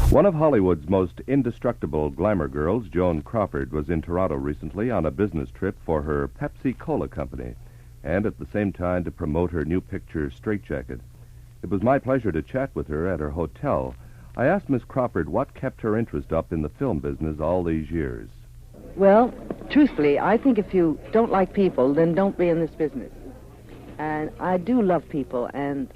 One of Hollywood's most indestructible glamour girls, Joan Crawford, was in Toronto recently on a business trip for her Pepsi-Cola company, and at the same time to promote her new picture, Strait-Jacket. It was my pleasure to chat with her at her hotel. I asked Miss Crawford what kept her interest up in the film business all these years. Well, truthfully, I think if you don't like people, then don't be in this business. And I do love people, and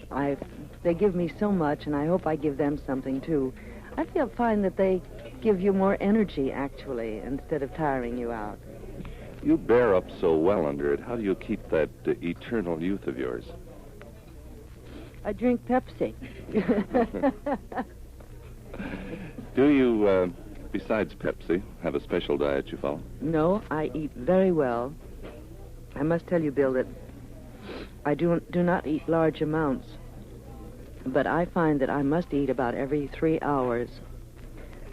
they give me so much, and I hope I give them something, too. I find that they give you more energy, actually, instead of tiring you out. You bear up so well under it. How do you keep that eternal youth of yours? I drink Pepsi. Do you, besides Pepsi, have a special diet you follow? No, I eat very well. I must tell you, Bill, that I do not eat large amounts. But I find that I must eat about every 3 hours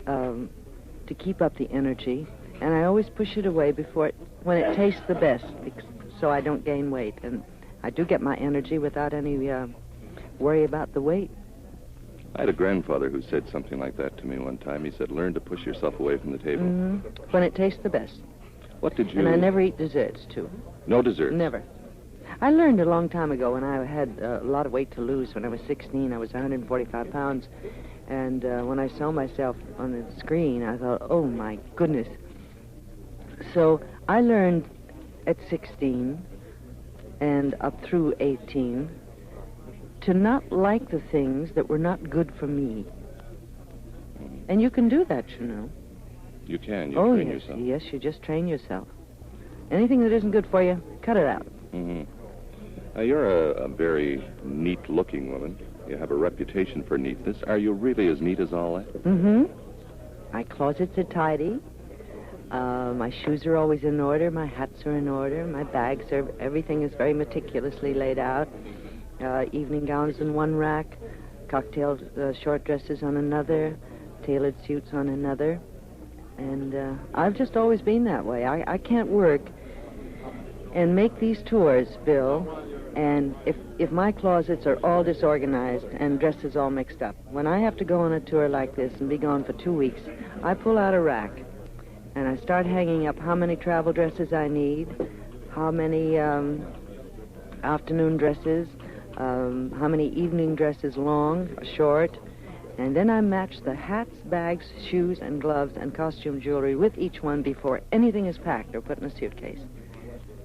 to keep up the energy. And I always push it away when it tastes the best, so I don't gain weight. And I do get my energy without any worry about the weight. I had a grandfather who said something like that to me one time. He said, learn to push yourself away from the table. Mm-hmm. When it tastes the best. What did you... And I never eat desserts, too. No desserts? Never. I learned a long time ago when I had a lot of weight to lose. When I was 16, I was 145 pounds. And when I saw myself on the screen, I thought, oh, my goodness. So I learned at 16 and up through 18 to not like the things that were not good for me. And you can do that, you know. You can. You train yourself. Yes, you just train yourself. Anything that isn't good for you, cut it out. Mm-hmm. Now, you're a very neat-looking woman. You have a reputation for neatness. Are you really as neat as all that? Mm-hmm. My closets are tidy. My shoes are always in order. My hats are in order. My bags are... Everything is very meticulously laid out. Evening gowns in one rack. Cocktail short dresses on another. Tailored suits on another. And I've just always been that way. I can't work and make these tours, Bill, and if my closets are all disorganized and dresses all mixed up, when I have to go on a tour like this and be gone for 2 weeks, I pull out a rack and I start hanging up how many travel dresses I need, how many afternoon dresses, how many evening dresses, long or short, and then I match the hats, bags, shoes, and gloves and costume jewelry with each one before anything is packed or put in a suitcase.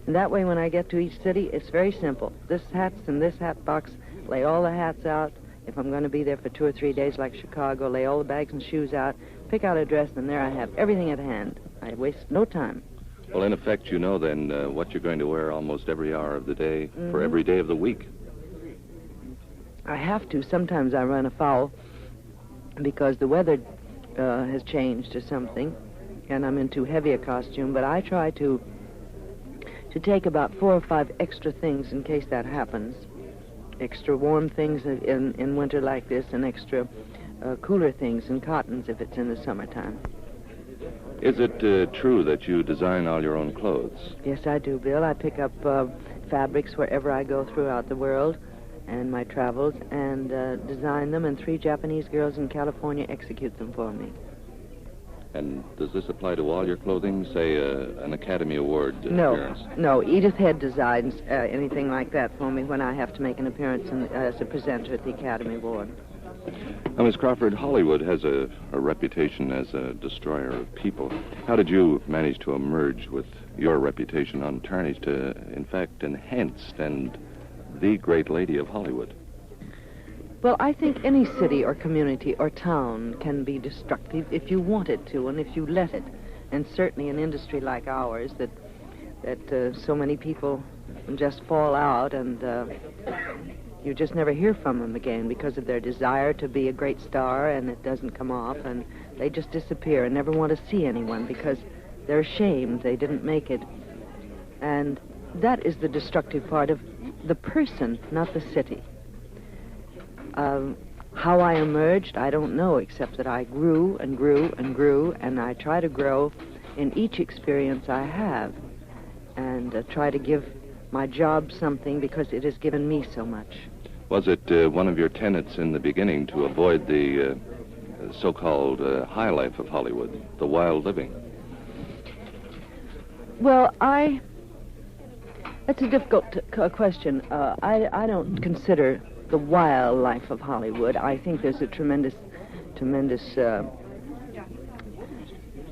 And that way, when I get to each city, it's very simple. This hat's in this hat box, lay all the hats out. If I'm going to be there for 2 or 3 days like Chicago, lay all the bags and shoes out, pick out a dress, and there I have everything at hand. I waste no time. Well, in effect, you know then what you're going to wear almost every hour of the day for every day of the week. I have to. Sometimes I run afoul because the weather has changed or something, and I'm in too heavy a costume, but I try to take about 4 or 5 extra things in case that happens. Extra warm things in winter like this, and extra cooler things in cottons if it's in the summertime. Is it true that you design all your own clothes? Yes, I do, Bill. I pick up fabrics wherever I go throughout the world and my travels and design them, and 3 Japanese girls in California execute them for me. And does this apply to all your clothing, say an Academy Award appearance? No. Edith Head designs anything like that for me when I have to make an appearance as a presenter at the Academy Award. Now, Miss Crawford, Hollywood has a reputation as a destroyer of people. How did you manage to emerge with your reputation untarnished to, in fact, enhanced and the great lady of Hollywood? Well, I think any city or community or town can be destructive if you want it to and if you let it. And certainly an industry like ours that so many people just fall out and you just never hear from them again because of their desire to be a great star, and it doesn't come off, and they just disappear and never want to see anyone because they're ashamed they didn't make it. And that is the destructive part of the person, not the city. How I emerged, I don't know, except that I grew and grew and grew, and I try to grow in each experience I have, and try to give my job something because it has given me so much. Was it one of your tenets in the beginning to avoid the so-called high life of Hollywood, the wild living? Well, that's a difficult question. I don't consider the wild life of Hollywood. I think there's a tremendous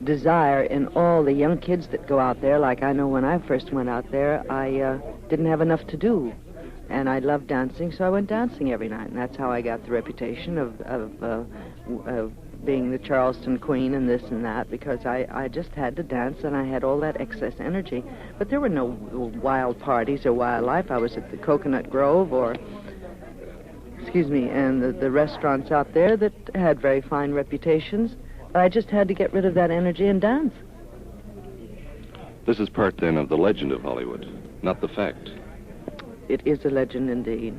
desire in all the young kids that go out there. Like I know when I first went out there, I didn't have enough to do. And I loved dancing, so I went dancing every night. And that's how I got the reputation of being the Charleston queen and this and that, because I just had to dance and I had all that excess energy. But there were no wild parties or wild life. I was at the Coconut Grove and the restaurants out there that had very fine reputations. But I just had to get rid of that energy and dance. This is part, then, of the legend of Hollywood, not the fact. It is a legend indeed.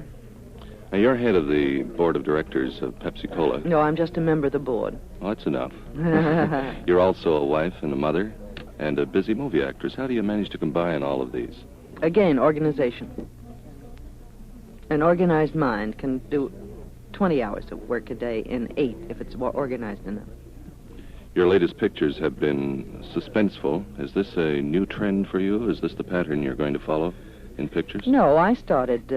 Now, you're head of the board of directors of Pepsi-Cola. No, I'm just a member of the board. Oh, that's enough. You're also a wife and a mother and a busy movie actress. How do you manage to combine all of these? Again, organization. An organized mind can do 20 hours of work a day in 8 if it's organized enough. Your latest pictures have been suspenseful. Is this a new trend for you? Is this the pattern you're going to follow in pictures? No, I started,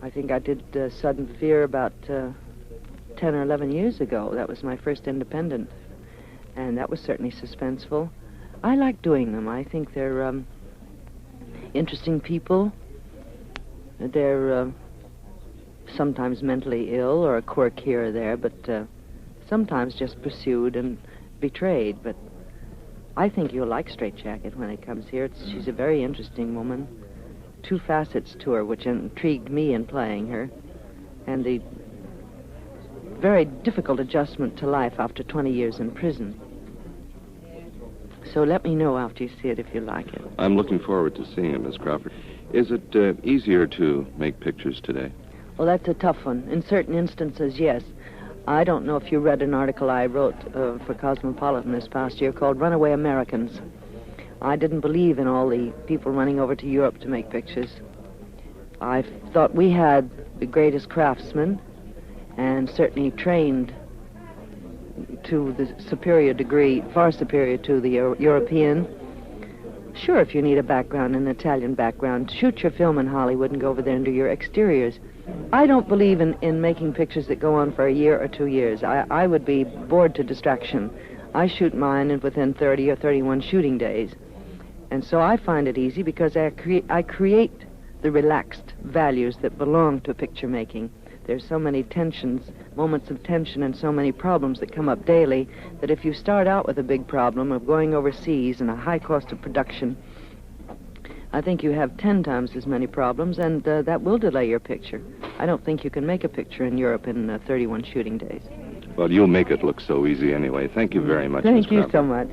I think I did Sudden Fear about 10 or 11 years ago. That was my first independent, and that was certainly suspenseful. I like doing them. I think they're interesting people. They're sometimes mentally ill or a quirk here or there, but sometimes just pursued and betrayed. But I think you'll like Strait-Jacket when it comes here. She's a very interesting woman. 2 facets to her which intrigued me in playing her, and the very difficult adjustment to life after 20 years in prison. So let me know after you see it if you like it. I'm looking forward to seeing it, Miss Crawford. Is it easier to make pictures today? Well, that's a tough one. In certain instances, yes. I don't know if you read an article I wrote for Cosmopolitan this past year called Runaway Americans. I didn't believe in all the people running over to Europe to make pictures. I thought we had the greatest craftsmen and certainly trained to the superior degree, far superior to the European. Sure, if you need a background, an Italian background, shoot your film in Hollywood and go over there and do your exteriors. I don't believe in making pictures that go on for a year or 2 years. I would be bored to distraction. I shoot mine within 30 or 31 shooting days. And so I find it easy because I create the relaxed values that belong to picture making. There's so many tensions, moments of tension, and so many problems that come up daily that if you start out with a big problem of going overseas and a high cost of production, I think you have 10 times as many problems, and that will delay your picture. I don't think you can make a picture in Europe in 31 shooting days. Well, you'll make it look so easy anyway. Thank you very much, Miss Thank you Crawford. so much.